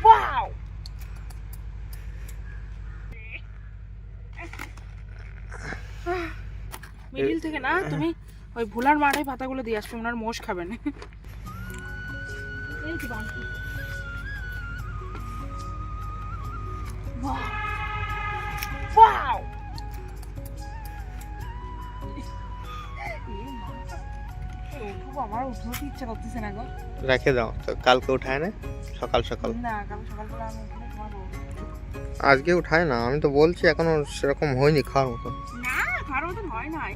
Wow, middle থেকে না তুমি ওই ভোলার মাঠে পাতাগুলো দিয়ে আসবে, ওনার মোষ খাবেন। এই কি বাঁধি। ওয়াও, আমার উঠতে ইচ্ছা করতেছে না গো। রেখে দাও তো, কালকে উঠায় না সকাল সকাল। না, কাল সকালবেলা আমি উঠলে তোমার বউ। আজকে উঠায় না, আমি তো বলছি এখনো সেরকম হয়নি খাওয়ার মতো। না, খাওয়ার মতন হয় নাই।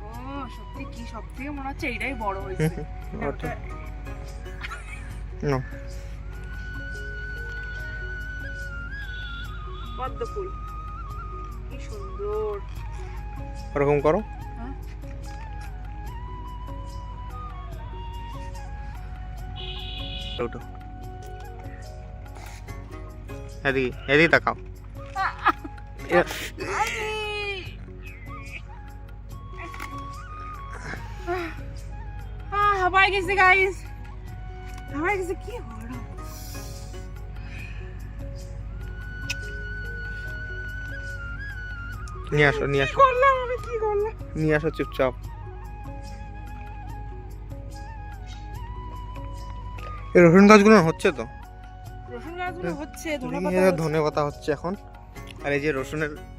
ও সত্যি কি, সব থেকে মনে হচ্ছে এইটাই বড় হয়েছে। ওটা না, পদ্ম ফুল কি সুন্দর। ওরকম করো। হ্যাঁ? ওটো এদিকে এদিকে তাকাও। হাওয়ায় গেছে গাইস, হাওয়ায় গেছে। কি বড় নিয়ে আসো, নিয়ে আসো, করলাম আমি, কি করলাম। নিয়ে আসো চুপচাপ। এই রসুন গাছগুলো হচ্ছে তো, রসুন গাছগুলো হচ্ছে, ধনে পাতা হচ্ছে এখন। আর এই যে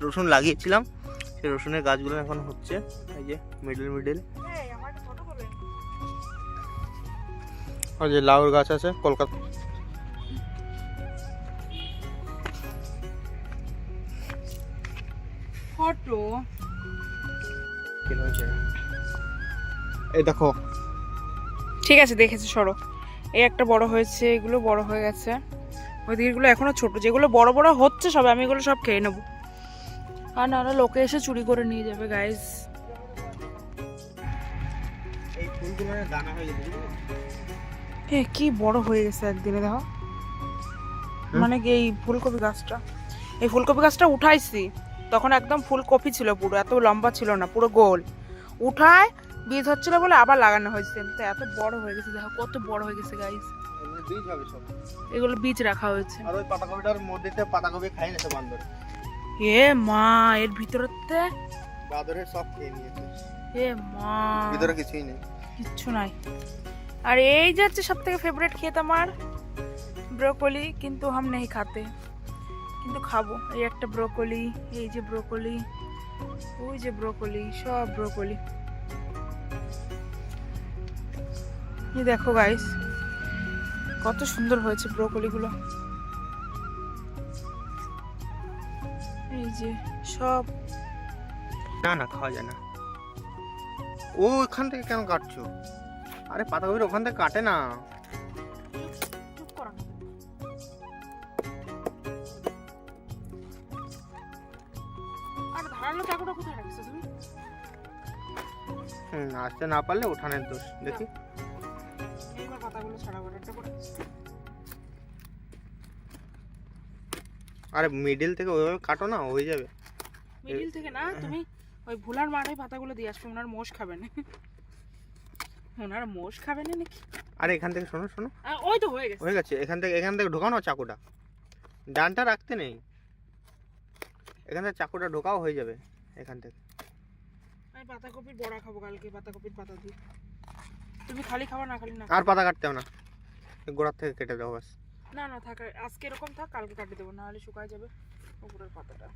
রসুন লাগিয়েছিলাম, সেই রসুনের গাছগুলো এখন হচ্ছে। এই যে মিডল মিডল। আর যে লাউর গাছ আছে কলকাতা। ফটো এই দেখো। ঠিক আছে, দেখেছি, সরো। এই একটা বড় হয়েছে, এগুলো বড় হয়ে গেছে, ওই দিকগুলো এখনো ছোট। যেগুলো বড় বড় হচ্ছে সব, আমি এগুলো সব খেয়ে নেবো, আর নাহলে লোকে এসে চুরি করে নিয়ে যাবে গাইস। এই ফুলগুলো দানা হয়ে গেছে। কি বড় হয়ে গেছে একদিনে, দেখো। মানে কি এই ফুলকপি গাছটা উঠাইছি তখন একদম ফুলকপি ছিল, পুরো এত লম্বা ছিল না, পুরো গোল। উঠায় বীজ হচ্ছিল বলে আবার লাগানো হয়েছে, তো এত বড় হয়ে গেছে, দেখো কত বড় হয়ে গেছে গাইস। বীজ হবে সব, এগুলো বীজ রাখা হয়েছে। আর ওই পাতাকপিটার মধ্যে পাতাকপি খাই না বান্দর। এ মা, এর ভিতরতে বাদরে সব খেয়ে নিয়েছে। এ মা, ভিতরে কিছুই নেই, কিচ্ছু নাই। আর এই যে হচ্ছে সব থেকে ফেভারিট খেত আমার, ব্রোকলি, কিন্তু হাম নেই খাতে, কিন্তু খাবো। এই একটা ব্রোকলি, এই যে ব্রোকলি, ওই যে ব্রোকলি, সব ব্রোকলি। এই দেখো গাইস, কত সুন্দর হয়েছে ব্রোকলি গুলো। এই যে সব। না না খাওয়া যায় না। ও ওখান থেকে কেন কাটছো? আরে পাতাকপির ওখান থেকে কাটে না। চুপ করো না। আর ধারালো চাকুটা কোথায় রাখছো তুমি? আসতে না পারলে উঠানের দোষ। দেখি এইবার পাতাগুলো ছাড়াবো একটা করে। আরে মিডিল থেকে ওইভাবে কাটো না, হয়ে যাবে। মিডিল থেকে না, তুমি ওই ভোলার মাঠে পাতাগুলো দিয়ে আসবে, ওনার মোষ খাবে না। ওনার মোষ খাবে না নাকি? আরে এখান থেকে শোনো শোনো, ওই তো হয়ে গেছে, হয়ে গেছে। এখান থেকে ঢোকাও না চাকুটা, ডানটা রাখতে নেই। এখান থেকে চাকুটা ঢোকাও, হয়ে যাবে এখান থেকে। আমি পাতাকপির বড়া খাবো কালকে, পাতাকপির পাতা দিয়ে। তুমি খালি খাবা না? খালি না, আর পাতা কাটতে হবে না, গোড়ার থেকে কেটে দাও বাস। না না থাক, আজকে এরকম থাক, কালকে কাটিয়ে দেবো, নাহলে শুকায় যাবে উপরের পাতাটা।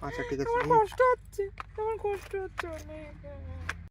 আচ্ছা ঠিক আছে। আমার কষ্ট হচ্ছে, আমার কষ্ট হচ্ছে অনেক।